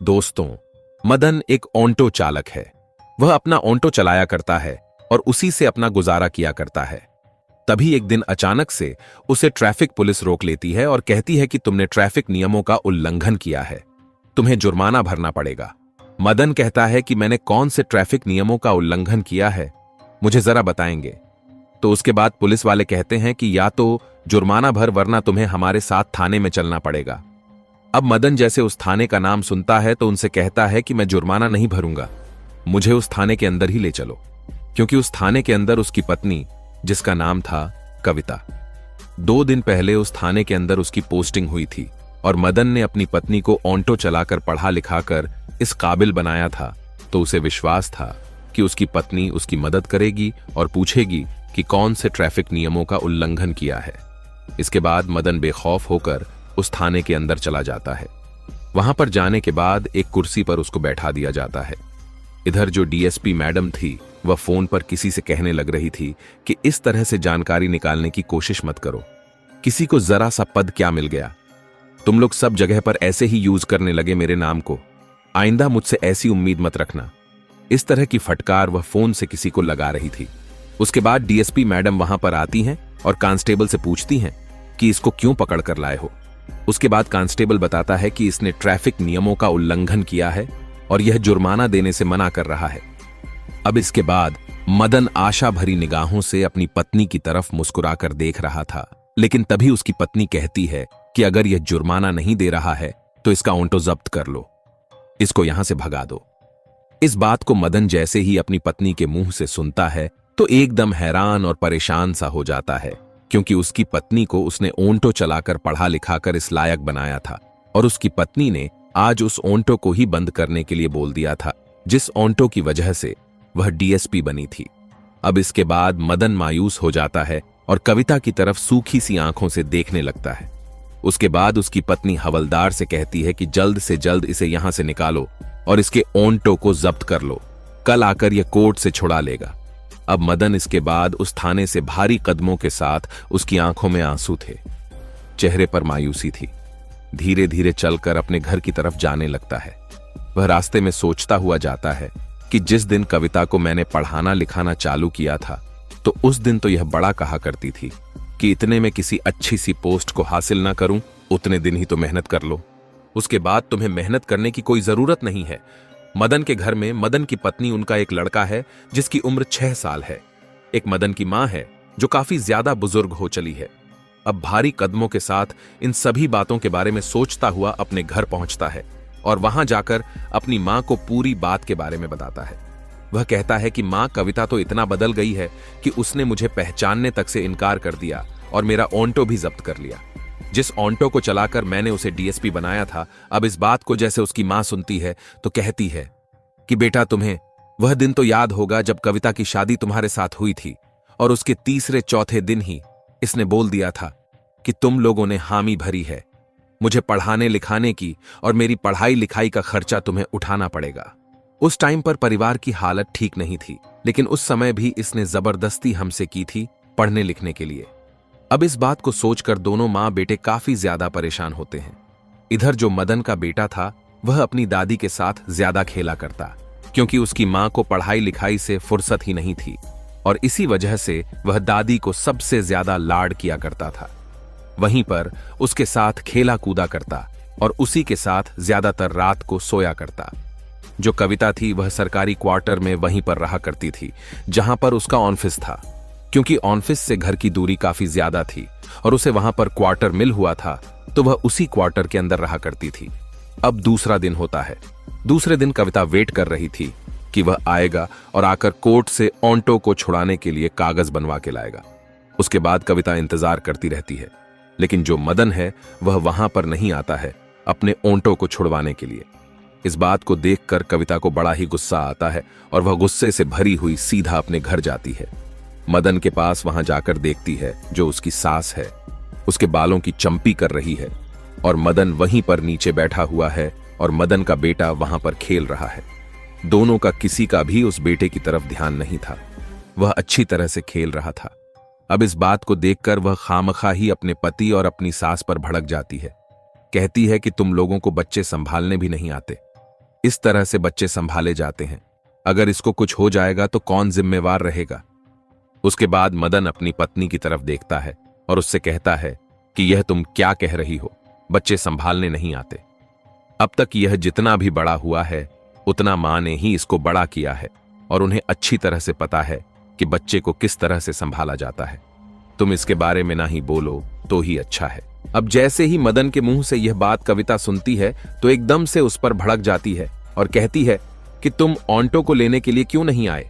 दोस्तों, मदन एक ऑटो चालक है। वह अपना ऑटो चलाया करता है और उसी से अपना गुजारा किया करता है। तभी एक दिन अचानक से उसे ट्रैफिक पुलिस रोक लेती है और कहती है कि तुमने ट्रैफिक नियमों का उल्लंघन किया है, तुम्हें जुर्माना भरना पड़ेगा। मदन कहता है कि मैंने कौन से ट्रैफिक नियमों का उल्लंघन किया है, मुझे जरा बताएंगे। तो उसके बाद पुलिस वाले कहते हैं कि या तो जुर्माना भर वरना तुम्हें हमारे साथ थाने में चलना पड़ेगा। अब मदन जैसे उस थाने का नाम सुनता है तो उनसे कहता है कि मैं जुर्माना नहीं भरूंगा, मुझे उस थाने के अंदर ही ले चलो, क्योंकि उस थाने के अंदर उसकी पत्नी, जिसका नाम था कविता, 2 दिन पहले उस थाने के अंदर उसकी पोस्टिंग हुई थी और मदन ने अपनी पत्नी को ऑटो चलाकर पढ़ा लिखाकर इस काबिल बनाया था, तो उसे विश्वास था कि उसकी पत्नी उसकी मदद करेगी और पूछेगी कि कौन से ट्रैफिक नियमों का उल्लंघन किया है। इसके बाद मदन बेखौफ होकर उस थाने के अंदर चला जाता है। वहां पर जाने के बाद एक कुर्सी पर उसको बैठा दिया जाता है। इधर जो डीएसपी मैडम थी वह फोन पर किसी से कहने लग रही थी कि इस तरह से जानकारी निकालने की कोशिश मत करो, किसी को जरा सा पद क्या मिल गया, तुम लोग सब जगह पर ऐसे ही यूज करने लगे मेरे नाम को, आइंदा मुझसे ऐसी उम्मीद मत रखना। इस तरह की फटकार वह फोन से किसी को लगा रही थी। उसके बाद डीएसपी मैडम वहां पर आती हैं और कांस्टेबल से पूछती हैं कि इसको क्यों पकड़ कर लाए हो। उसके बाद कांस्टेबल बताता है कि इसने ट्रैफिक नियमों का उल्लंघन किया है और यह जुर्माना देने से मना कर रहा है। अब इसके बाद मदन आशा भरी निगाहों से अपनी पत्नी की तरफ मुस्कुराकर देख रहा था, लेकिन तभी उसकी पत्नी कहती है कि अगर यह जुर्माना नहीं दे रहा है तो इसका ऑटो जब्त कर लो, इसको यहां से भगा दो। इस बात को मदन जैसे ही अपनी पत्नी के मुंह से सुनता है तो एकदम हैरान और परेशान सा हो जाता है, क्योंकि उसकी पत्नी को उसने ऑटो चलाकर पढ़ा लिखाकर इस लायक बनाया था और उसकी पत्नी ने आज उस ऑटो को ही बंद करने के लिए बोल दिया था, जिस ऑटो की वजह से वह डीएसपी बनी थी। अब इसके बाद मदन मायूस हो जाता है और कविता की तरफ सूखी सी आंखों से देखने लगता है। उसके बाद उसकी पत्नी हवलदार से कहती है कि जल्द से जल्द इसे यहां से निकालो और इसके ऑटो को जब्त कर लो, कल आकर यह कोर्ट से छुड़ा लेगा। अब मदन इसके बाद उस थाने से भारी कदमों के साथ, उसकी आंखों में आंसू थे, चेहरे पर मायूसी थी, धीरे धीरे चलकर अपने घर की तरफ जाने लगता है। वह रास्ते में सोचता हुआ जाता है कि जिस दिन कविता को मैंने पढ़ाना लिखाना चालू किया था तो उस दिन तो यह बड़ा कहा करती थी कि इतने में किसी अच्छी सी पोस्ट को हासिल ना करूं, उतने दिन ही तो मेहनत कर लो, उसके बाद तुम्हें मेहनत करने की कोई जरूरत नहीं है। मदन के घर में मदन की पत्नी, उनका एक लड़का है जिसकी उम्र 6 साल है, एक मदन की मां है जो काफी ज्यादा बुजुर्ग हो चली है। अब भारी कदमों के साथ इन सभी बातों के बारे में सोचता हुआ अपने घर पहुंचता है और वहां जाकर अपनी मां को पूरी बात के बारे में बताता है। वह कहता है कि मां, कविता तो इतना बदल गई है कि उसने मुझे पहचानने तक से इनकार कर दिया और मेरा ऑटो भी जब्त कर लिया, जिस ऑटो को चलाकर मैंने उसे डीएसपी बनाया था। अब इस बात को जैसे उसकी मां सुनती है तो कहती है कि बेटा, तुम्हें वह दिन तो याद होगा जब कविता की शादी तुम्हारे साथ हुई थी और उसके तीसरे चौथे दिन ही इसने बोल दिया था कि तुम लोगों ने हामी भरी है, मुझे पढ़ाने लिखाने की और मेरी पढ़ाई लिखाई का खर्चा तुम्हें उठाना पड़ेगा। उस टाइम पर परिवार की हालत ठीक नहीं थी, लेकिन उस समय भी इसने जबरदस्ती हमसे की थी पढ़ने लिखने के लिए। अब इस बात को सोचकर दोनों मां बेटे काफी ज्यादा परेशान होते हैं। इधर जो मदन का बेटा था वह अपनी दादी के साथ ज्यादा खेला करता, क्योंकि उसकी मां को पढ़ाई लिखाई से फुर्सत ही नहीं थी और इसी वजह से वह दादी को सबसे ज्यादा लाड किया करता था। वहीं पर उसके साथ खेला कूदा करता और उसी के साथ ज्यादातर रात को सोया करता। जो कविता थी वह सरकारी क्वार्टर में वहीं पर रहा करती थी जहां पर उसका ऑफिस था, क्योंकि ऑफिस से घर की दूरी काफी ज्यादा थी और उसे वहां पर क्वार्टर मिल हुआ था, तो वह उसी क्वार्टर के अंदर रहा करती थी। अब दूसरा दिन होता है। दूसरे दिन कविता वेट कर रही थी कि वह आएगा और आकर कोर्ट से ऑटो को छुड़ाने के लिए कागज बनवा के लाएगा। उसके बाद कविता इंतजार करती रहती है, लेकिन जो मदन है वह वहां पर नहीं आता है अपने ऑटो को छुड़वाने के लिए। इस बात को देखकर कविता को बड़ा ही गुस्सा आता है और वह गुस्से से भरी हुई सीधा अपने घर जाती है। मदन के पास वहां जाकर देखती है जो उसकी सास है, उसके बालों की चंपी कर रही है और मदन वहीं पर नीचे बैठा हुआ है और मदन का बेटा वहां पर खेल रहा है। दोनों का किसी का भी उस बेटे की तरफ ध्यान नहीं था, वह अच्छी तरह से खेल रहा था। अब इस बात को देखकर वह खामखा ही अपने पति और अपनी सास पर भड़क जाती है। कहती है कि तुम लोगों को बच्चे संभालने भी नहीं आते, इस तरह से बच्चे संभाले जाते हैं। अगर इसको कुछ हो जाएगा तो कौन जिम्मेवार रहेगा? उसके बाद मदन अपनी पत्नी की तरफ देखता है और उससे कहता है कि यह तुम क्या कह रही हो, बच्चे संभालने नहीं आते। अब तक यह जितना भी बड़ा हुआ है उतना मां ने ही इसको बड़ा किया है और उन्हें अच्छी तरह से पता है कि बच्चे को किस तरह से संभाला जाता है। तुम इसके बारे में ना ही बोलो तो ही अच्छा है। अब जैसे ही मदन के मुंह से यह बात कविता सुनती है तो एकदम से उस पर भड़क जाती है और कहती है कि तुम ऑन्टो को लेने के लिए क्यों नहीं आए?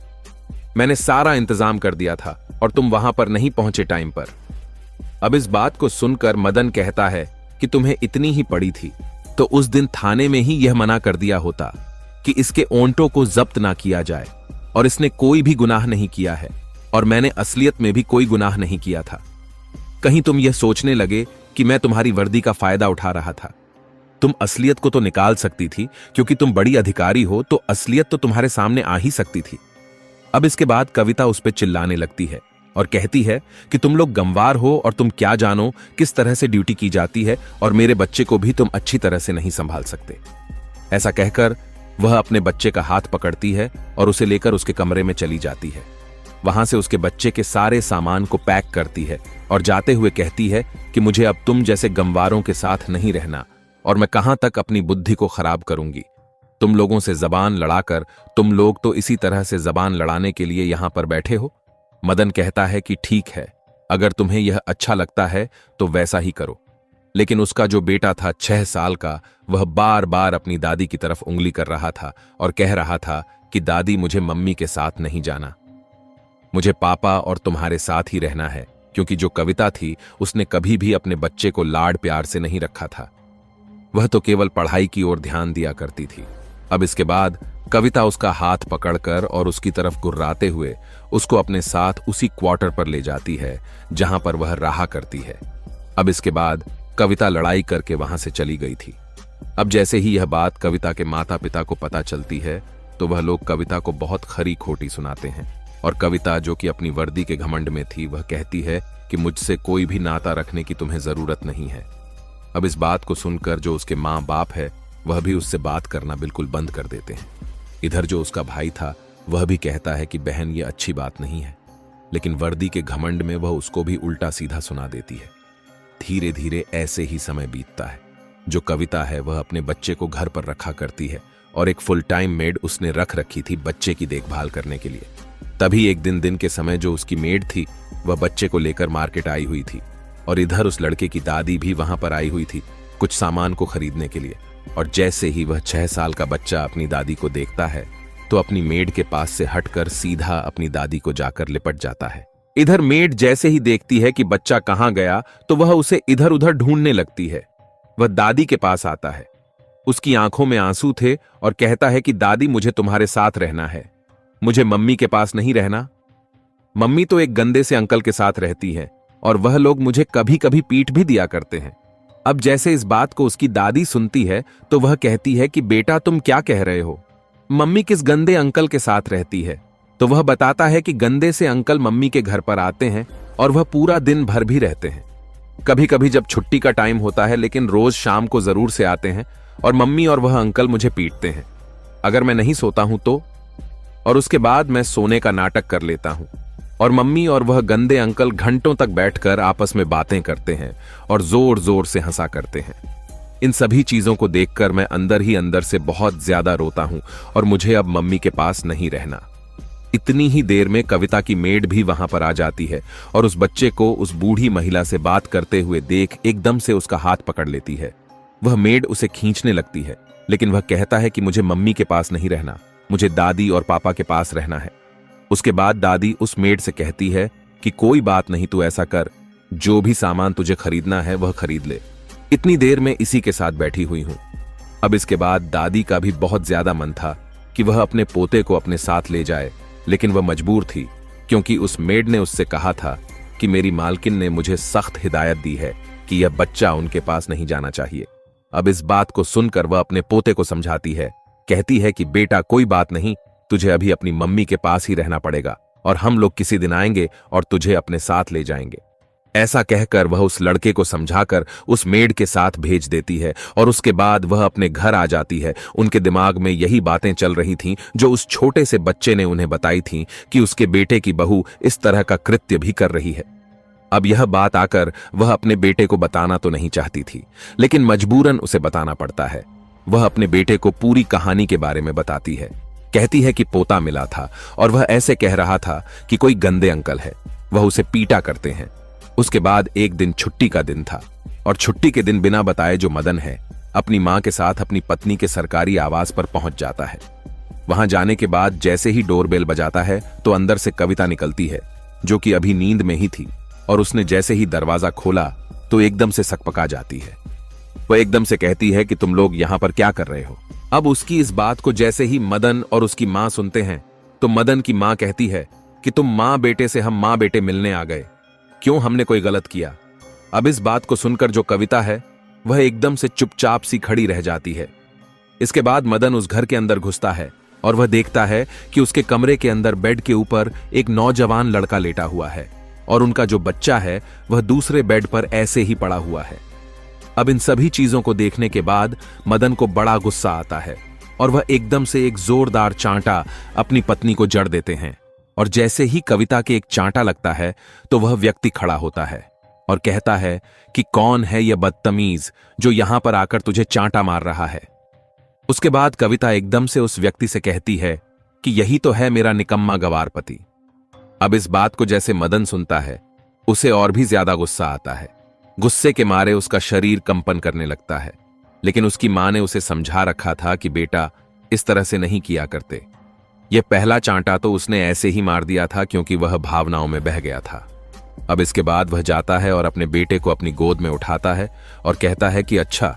मैंने सारा इंतजाम कर दिया था और तुम वहां पर नहीं पहुंचे टाइम पर। अब इस बात को सुनकर मदन कहता है कि तुम्हें इतनी ही पड़ी थी तो उस दिन थाने में ही यह मना कर दिया होता कि इसके ऑन्टो को जब्त ना किया जाए, और इसने कोई भी गुनाह नहीं किया है और मैंने असलियत में भी कोई गुनाह नहीं किया था। कहीं तुम यह सोचने लगे कि मैं तुम्हारी वर्दी का फायदा उठा रहा था। तुम असलियत को तो निकाल सकती थी, क्योंकि तुम बड़ी अधिकारी हो तो असलियत तो तुम्हारे सामने आ ही सकती थी। अब इसके बाद कविता उस पर चिल्लाने लगती है और कहती है कि तुम लोग गंवार हो और तुम क्या जानो किस तरह से ड्यूटी की जाती है, और मेरे बच्चे को भी तुम अच्छी तरह से नहीं संभाल सकते। ऐसा कहकर वह अपने बच्चे का हाथ पकड़ती है और उसे लेकर उसके कमरे में चली जाती है। वहां से उसके बच्चे के सारे सामान को पैक करती है और जाते हुए कहती है कि मुझे अब तुम जैसे गंवारों के साथ नहीं रहना, और मैं कहां तक अपनी बुद्धि को खराब करूंगी। तुम लोगों से जबान लड़ाकर तुम लोग तो इसी तरह से जबान लड़ाने के लिए यहां पर बैठे हो। मदन कहता है कि ठीक है, अगर तुम्हें यह अच्छा लगता है तो वैसा ही करो। लेकिन उसका जो बेटा था 6 साल का, वह बार बार अपनी दादी की तरफ उंगली कर रहा था और कह रहा था कि दादी मुझे मम्मी के साथ नहीं जाना, मुझे पापा और तुम्हारे साथ ही रहना है, क्योंकि जो कविता थी उसने कभी भी अपने बच्चे को लाड प्यार से नहीं रखा था। वह तो केवल पढ़ाई की ओर ध्यान दिया करती थी। अब इसके बाद कविता उसका हाथ पकड़कर और उसकी तरफ गुर्राते हुए उसको अपने साथ उसी क्वार्टर पर ले जाती है जहां पर वह रहा करती है। अब इसके बाद कविता लड़ाई करके वहां से चली गई थी। अब जैसे ही यह बात कविता के माता पिता को पता चलती है तो वह लोग कविता को बहुत खरी खोटी सुनाते हैं, और कविता जो कि अपनी वर्दी के घमंड में थी वह कहती है कि मुझसे कोई भी नाता रखने की तुम्हें जरूरत नहीं है। अब इस बात को सुनकर जो उसके माँ बाप है वह भी उससे बात करना बिल्कुल बंद कर देते हैं। इधर जो उसका भाई था वह भी कहता है कि बहन ये अच्छी बात नहीं है, लेकिन वर्दी के घमंड में वह उसको भी उल्टा सीधा सुना देती है। धीरे धीरे ऐसे ही समय बीतता है। जो कविता है वह अपने बच्चे को घर पर रखा करती है और एक फुल टाइम मेड उसने रख रखी थी बच्चे की देखभाल करने के लिए। तभी एक दिन के समय जो उसकी मेड थी वह बच्चे को लेकर मार्केट आई हुई थी, और इधर उस लड़के की दादी भी वहां पर आई हुई थी कुछ सामान को खरीदने के लिए। और जैसे ही वह 6 साल का बच्चा अपनी दादी को देखता है तो अपनी मेड के पास से हटकर सीधा अपनी दादी को जाकर लिपट जाता है। इधर मेड जैसे ही देखती है कि बच्चा कहां गया तो वह उसे इधर उधर ढूंढने लगती है। वह दादी के पास आता है, उसकी आंखों में आंसू थे और कहता है कि दादी मुझे तुम्हारे साथ रहना है, मुझे मम्मी के पास नहीं रहना। मम्मी तो एक गंदे से अंकल के साथ रहती है और वह लोग मुझे कभी कभी पीट भी दिया करते हैं। अब जैसे इस बात को उसकी दादी सुनती है तो वह कहती है कि बेटा तुम क्या कह रहे हो, मम्मी किस गंदे अंकल के साथ रहती है। तो वह बताता है कि गंदे से अंकल मम्मी के घर पर आते हैं और वह पूरा दिन भर भी रहते हैं। कभी कभी जब छुट्टी का टाइम होता है, लेकिन रोज शाम को जरूर से आते हैं और मम्मी और वह अंकल मुझे पीटते हैं अगर मैं नहीं सोता हूं तो, और उसके बाद मैं सोने का नाटक कर लेता हूं और मम्मी और वह गंदे अंकल घंटों तक बैठकर आपस में बातें करते हैं और जोर जोर से हंसा करते हैं। इन सभी चीजों को देखकर मैं अंदर ही अंदर से बहुत ज्यादा रोता हूं और मुझे अब मम्मी के पास नहीं रहना। इतनी ही देर में कविता की मेड भी वहां पर आ जाती है और उस बच्चे को उस बूढ़ी महिला से बात करते हुए देख एकदम से उसका हाथ पकड़ लेती है। वह मेड उसे खींचने लगती है, लेकिन वह कहता है कि मुझे मम्मी के पास नहीं रहना, मुझे दादी और पापा के पास रहना है। उसके बाद दादी उस मेड से कहती है कि कोई बात नहीं, तू ऐसा कर, जो भी सामान तुझे खरीदना है वह खरीद ले, इतनी देर में इसी के साथ बैठी हुई हूं। अब इसके बाद दादी का भी बहुत ज्यादा मन था कि वह अपने पोते को अपने साथ ले जाए, लेकिन वह मजबूर थी क्योंकि उस मेड ने उससे कहा था कि मेरी मालकिन ने मुझे सख्त हिदायत दी है कि यह बच्चा उनके पास नहीं जाना चाहिए। अब इस बात को सुनकर वह अपने पोते को समझाती है, कहती है कि बेटा कोई बात नहीं, तुझे अभी अपनी मम्मी के पास ही रहना पड़ेगा और हम लोग किसी दिन आएंगे और तुझे अपने साथ ले जाएंगे। ऐसा कहकर वह उस लड़के को समझाकर उस मेड के साथ भेज देती है और उसके बाद वह अपने घर आ जाती है। उनके दिमाग में यही बातें चल रही थीं जो उस छोटे से बच्चे ने उन्हें बताई थीं कि उसके बेटे की बहू इस तरह का कृत्य भी कर रही है। अब यह बात आकर वह अपने बेटे को बताना तो नहीं चाहती थी, लेकिन मजबूरन उसे बताना पड़ता है। वह अपने बेटे को पूरी कहानी के बारे में बताती है। कहती है कि पोता मिला था और वह ऐसे कह रहा था कि कोई गंदे अंकल है, वह उसे पीटा करते हैं। उसके बाद एक दिन छुट्टी का दिन था और छुट्टी के दिन बिना बताए जो मदन है अपनी मां के साथ अपनी पत्नी के सरकारी आवास पर पहुंच जाता है। वहां जाने के बाद जैसे ही डोरबेल बजाता है तो अंदर से कविता निकलती है, जो कि अभी नींद में ही थी, और उसने जैसे ही दरवाजा खोला तो एकदम से सकपका जाती है। वह एकदम से कहती है कि तुम लोग यहां पर क्या कर रहे हो। अब उसकी इस बात को जैसे ही मदन और उसकी मां सुनते हैं तो मदन की मां कहती है कि तुम मां बेटे से हम मां बेटे मिलने आ गए, क्यों हमने कोई गलत किया। अब इस बात को सुनकर जो कविता है वह एकदम से चुपचाप सी खड़ी रह जाती है। इसके बाद मदन उस घर के अंदर घुसता है और वह देखता है कि उसके कमरे के अंदर बेड के ऊपर एक नौजवान लड़का लेटा हुआ है और उनका जो बच्चा है वह दूसरे बेड पर ऐसे ही पड़ा हुआ है। अब इन सभी चीजों को देखने के बाद मदन को बड़ा गुस्सा आता है और वह एकदम से एक जोरदार चांटा अपनी पत्नी को जड़ देते हैं। और जैसे ही कविता के एक चांटा लगता है तो वह व्यक्ति खड़ा होता है और कहता है कि कौन है यह बदतमीज जो यहां पर आकर तुझे चांटा मार रहा है। उसके बाद कविता एकदम से उस व्यक्ति से कहती है कि यही तो है मेरा निकम्मा गवार पति। अब इस बात को जैसे मदन सुनता है उसे और भी ज्यादा गुस्सा आता है। गुस्से के मारे उसका शरीर कंपन करने लगता है, लेकिन उसकी मां ने उसे समझा रखा था कि बेटा इस तरह से नहीं किया करते। यह पहला चांटा तो उसने ऐसे ही मार दिया था क्योंकि वह भावनाओं में बह गया था। अब इसके बाद वह जाता है और अपने बेटे को अपनी गोद में उठाता है और कहता है कि अच्छा,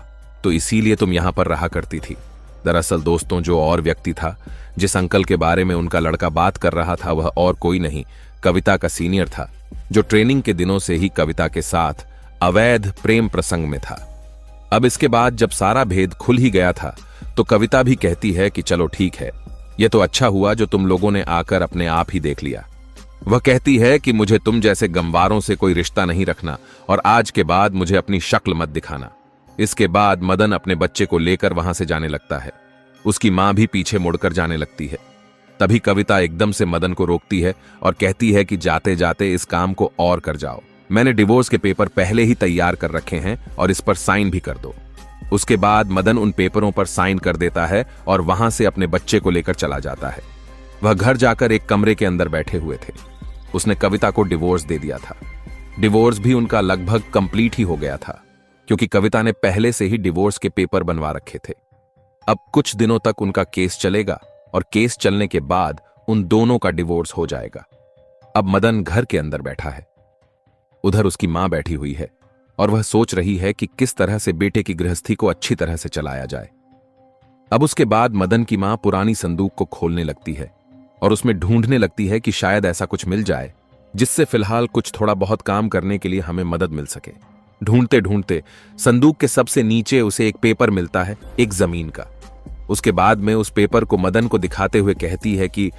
तो इसीलिए तुम यहां पर रहा करती थी। दरअसल दोस्तों, जो और व्यक्ति था जिस अंकल के बारे में उनका लड़का बात कर रहा था वह और कोई नहीं, कविता का सीनियर था, जो ट्रेनिंग के दिनों से ही कविता के साथ अवैध प्रेम प्रसंग में था। अब इसके बाद जब सारा भेद खुल ही गया था तो कविता भी कहती है कि चलो ठीक है, यह तो अच्छा हुआ जो तुम लोगों ने आकर अपने आप ही देख लिया। वह कहती है कि मुझे तुम जैसे गंवारों से कोई रिश्ता नहीं रखना और आज के बाद मुझे अपनी शक्ल मत दिखाना। इसके बाद मदन अपने बच्चे को लेकर वहां से जाने लगता है। उसकी मां भी पीछे मुड़कर जाने लगती है। तभी कविता एकदम से मदन को रोकती है और कहती है कि जाते जाते इस काम को और कर जाओ। मैंने डिवोर्स के पेपर पहले ही तैयार कर रखे हैं और इस पर साइन भी कर दो। उसके बाद मदन उन पेपरों पर साइन कर देता है और वहां से अपने बच्चे को लेकर चला जाता है। वह घर जाकर एक कमरे के अंदर बैठे हुए थे। उसने कविता को डिवोर्स दे दिया था। डिवोर्स भी उनका लगभग कंप्लीट ही हो गया था क्योंकि कविता ने पहले से ही डिवोर्स के पेपर बनवा रखे थे। अब कुछ दिनों तक उनका केस चलेगा और केस चलने के बाद उन दोनों का डिवोर्स हो जाएगा। अब मदन घर के अंदर बैठा है। उधर उसकी मां बैठी हुई है और वह सोच रही है कि किस तरह से बेटे की गृहस्थी को अच्छी तरह से चलाया जाए। अब उसके बाद मदन की मां पुरानी संदूक को खोलने लगती है और उसमें ढूंढने लगती है कि शायद ऐसा कुछ मिल जाए जिससे फिलहाल कुछ थोड़ा बहुत काम करने के लिए हमें मदद मिल सके। ढूंढते ढूंढते संदूक के सबसे नीचे उसे एक पेपर मिलता है, एक जमीन का। उसके बाद में उस पेपर को मदन को दिखाते हुए कहती है कि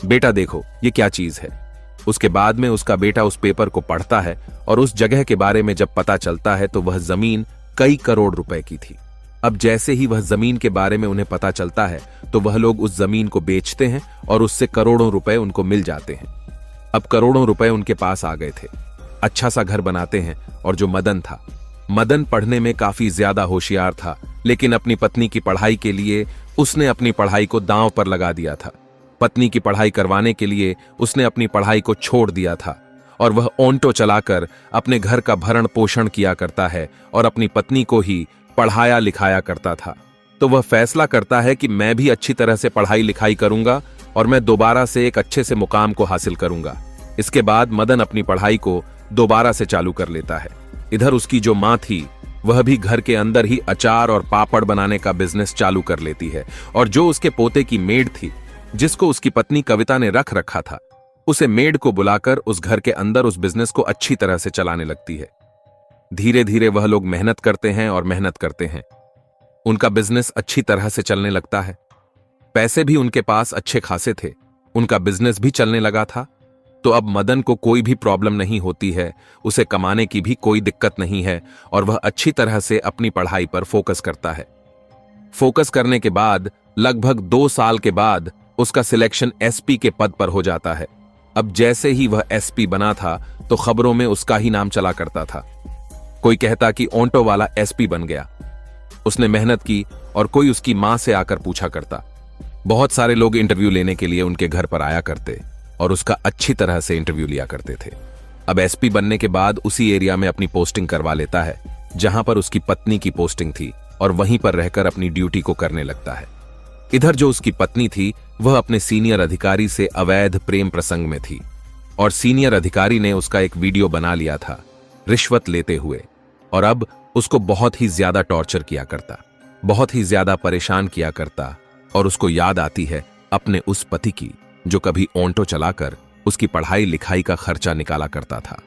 बेटा देखो ये क्या चीज है। उसके बाद में उसका बेटा उस पेपर को पढ़ता है और उस जगह के बारे में जब पता चलता है तो वह जमीन कई करोड़ रुपए की थी। अब जैसे ही वह जमीन के बारे में उन्हें पता चलता है तो वह लोग उस जमीन को बेचते हैं और उससे करोड़ों रुपए उनको मिल जाते हैं। अब करोड़ों रुपए उनके पास आ गए थे। अच्छा सा घर बनाते हैं और जो मदन था, मदन पढ़ने में काफी ज्यादा होशियार था, लेकिन अपनी पत्नी की पढ़ाई के लिए उसने अपनी पढ़ाई को दांव पर लगा दिया था। पत्नी की पढ़ाई करवाने के लिए उसने अपनी पढ़ाई को छोड़ दिया था और वह ऑन्टो चलाकर अपने घर का भरण पोषण किया करता है और अपनी पत्नी को ही पढ़ाया लिखाया करता था। तो वह फैसला करता है कि मैं भी अच्छी तरह से पढ़ाई लिखाई करूंगा और मैं दोबारा से एक अच्छे से मुकाम को हासिल करूंगा। इसके बाद मदन अपनी पढ़ाई को दोबारा से चालू कर लेता है। इधर उसकी जो मां थी वह भी घर के अंदर ही अचार और पापड़ बनाने का बिजनेस चालू कर लेती है और जो उसके पोते की मेड थी जिसको उसकी पत्नी कविता ने रख रखा था, उसे मेड को बुलाकर उस घर के अंदर उस बिजनेस को अच्छी तरह से चलाने लगती है। धीरे धीरे वह लोग मेहनत करते हैं और मेहनत करते हैं। उनका बिजनेस अच्छी तरह से चलने लगता है। पैसे भी उनके पास अच्छे खासे थे। उनका बिजनेस भी चलने लगा था। तो अब मदन को कोई भी प्रॉब्लम नहीं होती है, उसे कमाने की भी कोई दिक्कत नहीं है और वह अच्छी तरह से अपनी पढ़ाई पर फोकस करता है। फोकस करने के बाद लगभग 2 साल के बाद उसका सिलेक्शन एसपी के पद पर हो जाता है। अब जैसे ही वह एसपी बना था तो खबरों में उसका ही नाम चला करता था। कोई कहता कि ऑन्टो वाला एसपी बन गया। उसने मेहनत की और कोई उसकी मां से आकर पूछा करता। बहुत सारे लोग इंटरव्यू लेने के लिए उनके घर पर आया करते और उसका अच्छी तरह से इंटरव्यू लिया करते थे। अब एसपी बनने के बाद उसी एरिया में अपनी पोस्टिंग करवा लेता है जहां पर उसकी पत्नी की पोस्टिंग थी और वहीं पर रहकर अपनी ड्यूटी को करने लगता है। इधर जो उसकी पत्नी थी वह अपने सीनियर अधिकारी से अवैध प्रेम प्रसंग में थी और सीनियर अधिकारी ने उसका एक वीडियो बना लिया था रिश्वत लेते हुए और अब उसको बहुत ही ज्यादा टॉर्चर किया करता, बहुत ही ज्यादा परेशान किया करता। और उसको याद आती है अपने उस पति की जो कभी ऑन्टो चलाकर उसकी पढ़ाई लिखाई का खर्चा निकाला करता था।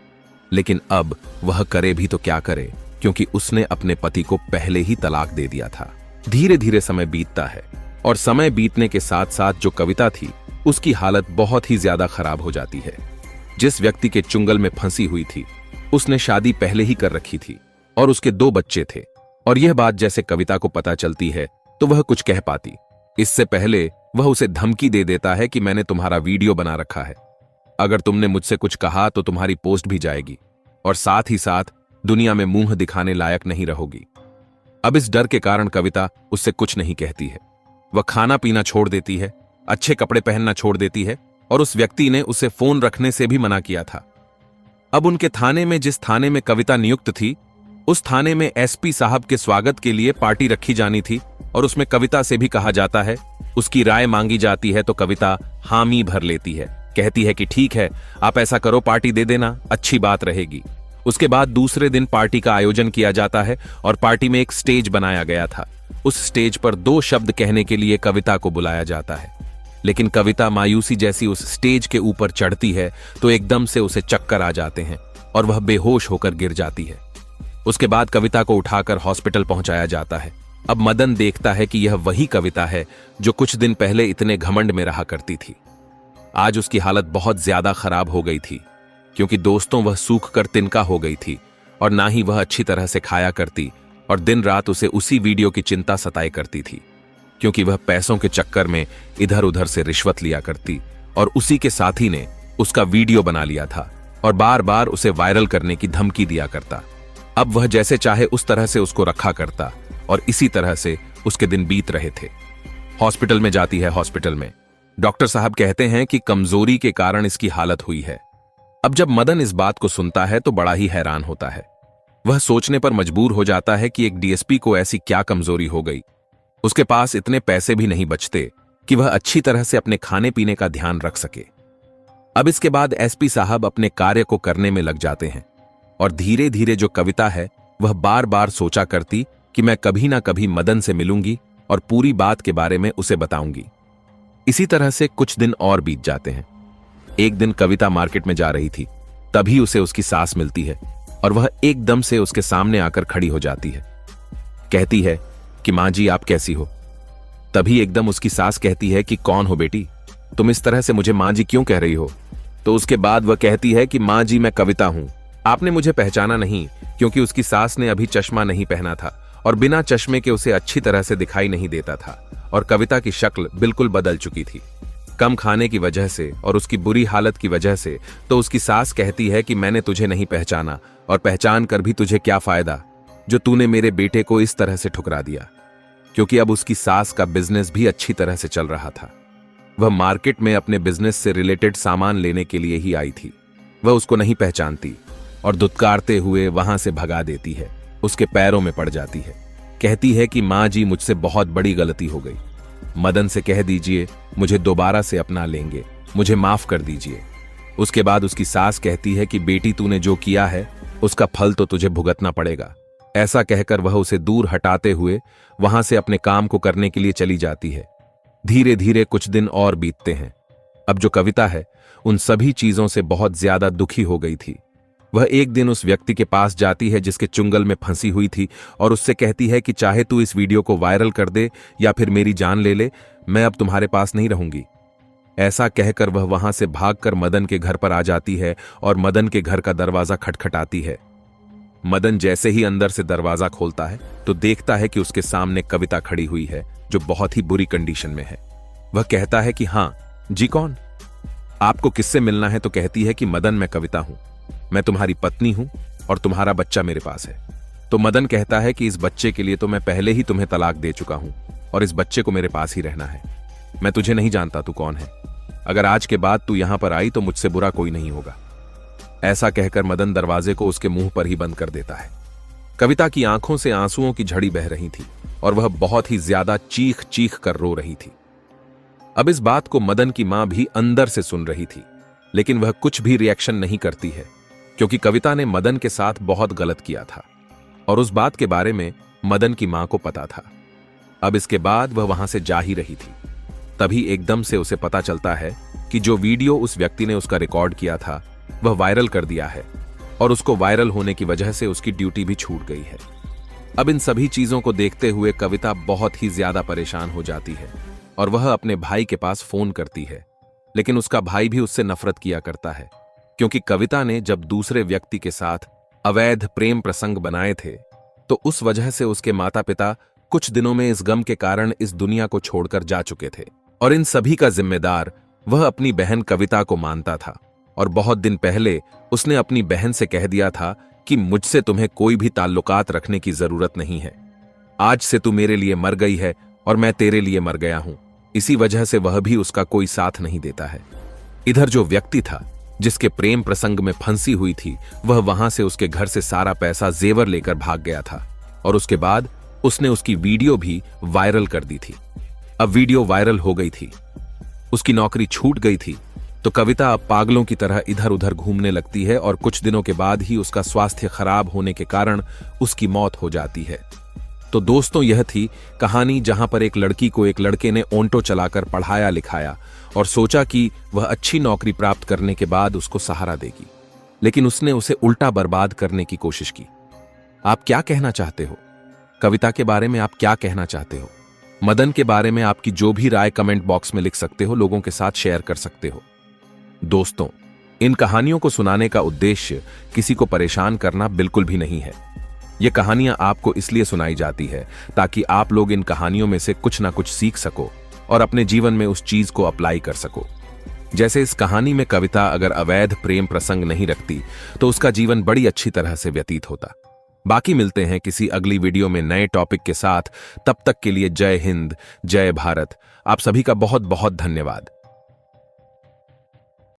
लेकिन अब वह करे भी तो क्या करे, क्योंकि उसने अपने पति को पहले ही तलाक दे दिया था। धीरे धीरे समय बीतता है और समय बीतने के साथ साथ जो कविता थी उसकी हालत बहुत ही ज्यादा खराब हो जाती है। जिस व्यक्ति के चुंगल में फंसी हुई थी उसने शादी पहले ही कर रखी थी और उसके 2 बच्चे थे और यह बात जैसे कविता को पता चलती है तो वह कुछ कह पाती। इससे पहले वह उसे धमकी दे देता है कि मैंने तुम्हारा वीडियो बना रखा है, अगर तुमने मुझसे कुछ कहा तो तुम्हारी पोस्ट भी जाएगी और साथ ही साथ दुनिया में मुंह दिखाने लायक नहीं रहोगी। अब इस डर के कारण कविता उससे कुछ नहीं कहती है। वह खाना पीना छोड़ देती है, अच्छे कपड़े पहनना छोड़ देती है और उस व्यक्ति ने उसे फोन रखने से भी मना किया था। अब उनके थाने में, जिस थाने में कविता नियुक्त थी, उस थाने में एसपी साहब के स्वागत के लिए पार्टी रखी जानी थी और उसमें कविता से भी कहा जाता है। उसकी राय मांगी जाती है तो कविता हामी भर लेती है, कहती है कि ठीक है, आप ऐसा करो, पार्टी दे देना, अच्छी बात रहेगी। उसके बाद दूसरे दिन पार्टी का आयोजन किया जाता है और पार्टी में एक स्टेज बनाया गया था। उस स्टेज पर 2 शब्द कहने के लिए कविता को बुलाया जाता है, लेकिन कविता मायूसी जैसी उस स्टेज के ऊपर चढ़ती है तो एकदम से उसे चक्कर आ जाते हैं और वह बेहोश होकर गिर जाती है। उसके बाद कविता को उठाकर हॉस्पिटल पहुंचाया जाता है। अब मदन देखता है कि यह वही कविता है जो कुछ दिन पहले इतने घमंड में रहा करती थी। आज उसकी हालत बहुत ज्यादा खराब हो गई थी क्योंकि दोस्तों वह सूख कर तिनका हो गई थी और ना ही वह अच्छी तरह से खाया करती और दिन रात उसे उसी वीडियो की चिंता सताए करती थी क्योंकि वह पैसों के चक्कर में इधर उधर से रिश्वत लिया करती और उसी के साथी ने उसका वीडियो बना लिया था और बार बार उसे वायरल करने की धमकी दिया करता। अब वह जैसे चाहे उस तरह से उसको रखा करता और इसी तरह से उसके दिन बीत रहे थे। हॉस्पिटल में जाती है। हॉस्पिटल में डॉक्टर साहब कहते हैं कि कमजोरी के कारण इसकी हालत हुई है। अब जब मदन इस बात को सुनता है तो बड़ा ही हैरान होता है। वह सोचने पर मजबूर हो जाता है कि एक डीएसपी को ऐसी क्या कमजोरी हो गई। उसके पास इतने पैसे भी नहीं बचते कि वह अच्छी तरह से अपने खाने पीने का ध्यान रख सके। अब इसके बाद एसपी साहब अपने कार्य को करने में लग जाते हैं और धीरे धीरे जो कविता है वह बार बार सोचा करती कि मैं कभी ना कभी मदन से मिलूंगी और पूरी बात के बारे में उसे बताऊंगी। इसी तरह से कुछ दिन और बीत जाते हैं। एक दिन कविता मार्केट में जा रही थी, तभी उसे उसकी सास मिलती है और वह एकदम से उसके सामने आकर खड़ी हो जाती है। कहती है कि मां जी आप कैसी हो। तभी एकदम उसकी सास कहती है कि कौन हो बेटी, तुम इस तरह से मुझे मां जी क्यों कह रही हो। तो उसके बाद वह कहती है कि मां जी मैं कविता हूं, आपने मुझे पहचाना नहीं, क्योंकि उसकी सास ने अभी चश्मा नहीं पहना था और बिना चश्मे के उसे अच्छी तरह से दिखाई नहीं देता था और कविता की शक्ल बिल्कुल बदल चुकी थी। कम खाने की वजह से और उसकी बुरी हालत की वजह से तो उसकी सास कहती है कि मैंने तुझे नहीं पहचाना और पहचान कर भी तुझे क्या फायदा जो तूने मेरे बेटे को इस तरह से ठुकरा दिया। क्योंकि अब उसकी सास का बिजनेस भी अच्छी तरह से चल रहा था। वह मार्केट में अपने बिजनेस से रिलेटेड सामान लेने के लिए ही आई थी। वह उसको नहीं पहचानती और दुत्कारते हुए वहां से भगा देती है, उसके पैरों में पड़ जाती है। कहती है कि मां जी मुझसे बहुत बड़ी गलती हो गई, मदन से कह दीजिए मुझे दोबारा से अपना लेंगे, मुझे माफ कर दीजिए। उसके बाद उसकी सास कहती है कि बेटी तूने जो किया है उसका फल तो तुझे भुगतना पड़ेगा। ऐसा कहकर वह उसे दूर हटाते हुए वहां से अपने काम को करने के लिए चली जाती है। धीरे धीरे कुछ दिन और बीतते हैं। अब जो कविता है उन सभी चीजों से बहुत ज्यादा दुखी हो गई थी। वह एक दिन उस व्यक्ति के पास जाती है जिसके चुंगल में फंसी हुई थी और उससे कहती है कि चाहे तू इस वीडियो को वायरल कर दे या फिर मेरी जान ले ले, मैं अब तुम्हारे पास नहीं रहूंगी। ऐसा कहकर वह वहां से भागकर मदन के घर पर आ जाती है और मदन के घर का दरवाजा खटखटाती है। मदन जैसे ही अंदर से दरवाजा खोलता है तो देखता है कि उसके सामने कविता खड़ी हुई है, जो बहुत ही बुरी कंडीशन में है। वह कहता है कि हाँ जी, कौन? आपको किससे मिलना है? तो कहती है कि मदन, मैं कविता हूं, मैं तुम्हारी पत्नी हूं और तुम्हारा बच्चा मेरे पास है। तो मदन कहता है कि इस बच्चे के लिए तो मैं पहले ही तुम्हें तलाक दे चुका हूं और इस बच्चे को मेरे पास ही रहना है। मैं तुझे नहीं जानता तू कौन है। अगर आज के बाद तू यहां पर आई तो मुझसे बुरा कोई नहीं होगा। ऐसा कहकर मदन दरवाजे को उसके मुंह पर ही बंद कर देता है। कविता की आंखों से आंसुओं की झड़ी बह रही थी और वह बहुत ही ज्यादा चीख चीख कर रो रही थी। अब इस बात को मदन की मां भी अंदर से सुन रही थी, लेकिन वह कुछ भी रिएक्शन नहीं करती है, क्योंकि कविता ने मदन के साथ बहुत गलत किया था और उस बात के बारे में मदन की मां को पता था। अब इसके बाद वह वहां से जा ही रही थी। तभी एकदम से उसे पता चलता है कि जो वीडियो उस व्यक्ति ने उसका रिकॉर्ड किया था वह वायरल कर दिया है और उसको वायरल होने की वजह से उसकी ड्यूटी भी छूट गई है। अब इन सभी चीजों को देखते हुए कविता बहुत ही ज्यादा परेशान हो जाती है और वह अपने भाई के पास फोन करती है, लेकिन उसका भाई भी उससे नफरत किया करता है, क्योंकि कविता ने जब दूसरे व्यक्ति के साथ अवैध प्रेम प्रसंग बनाए थे तो उस वजह से उसके माता पिता कुछ दिनों में इस गम के कारण इस दुनिया को छोड़कर जा चुके थे और इन सभी का जिम्मेदार वह अपनी बहन कविता को मानता था। और बहुत दिन पहले उसने अपनी बहन से कह दिया था कि मुझसे तुम्हें कोई भी ताल्लुकात रखने की जरूरत नहीं है। आज से तू मेरे लिए मर गई है और मैं तेरे लिए मर गया हूं। इसी वजह से वह भी उसका कोई साथ नहीं देता है। इधर जो व्यक्ति था जिसके प्रेम प्रसंग में फंसी हुई थी, वह वहां से उसके घर से सारा पैसा जेवर लेकर भाग गया था और उसके बाद उसने उसकी वीडियो भी वायरल कर दी थी। अब वीडियो वायरल हो गई थी, उसकी नौकरी छूट गई थी, तो कविता अब पागलों की तरह इधर उधर घूमने लगती है और कुछ दिनों के बाद ही उसका स्वास्थ्य खराब होने के कारण उसकी मौत हो जाती है। तो दोस्तों, यह थी कहानी जहां पर एक लड़की को एक लड़के ने ऑटो चलाकर पढ़ाया लिखाया और सोचा कि वह अच्छी नौकरी प्राप्त करने के बाद उसको सहारा देगी, लेकिन उसने उसे उल्टा बर्बाद करने की कोशिश की। आप क्या कहना चाहते हो? कविता के बारे में आप क्या कहना चाहते हो? मदन के बारे में आपकी जो भी राय कमेंट बॉक्स में लिख सकते हो, लोगों के साथ शेयर कर सकते हो। दोस्तों, इन कहानियों को सुनाने का उद्देश्य किसी को परेशान करना बिल्कुल भी नहीं है। ये कहानियां आपको इसलिए सुनाई जाती है ताकि आप लोग इन कहानियों में से कुछ ना कुछ सीख सको और अपने जीवन में उस चीज को अप्लाई कर सको। जैसे इस कहानी में कविता अगर अवैध प्रेम प्रसंग नहीं रखती तो उसका जीवन बड़ी अच्छी तरह से व्यतीत होता। बाकी मिलते हैं किसी अगली वीडियो में नए टॉपिक के साथ। तब तक के लिए जय हिंद, जय भारत। आप सभी का बहुत बहुत धन्यवाद।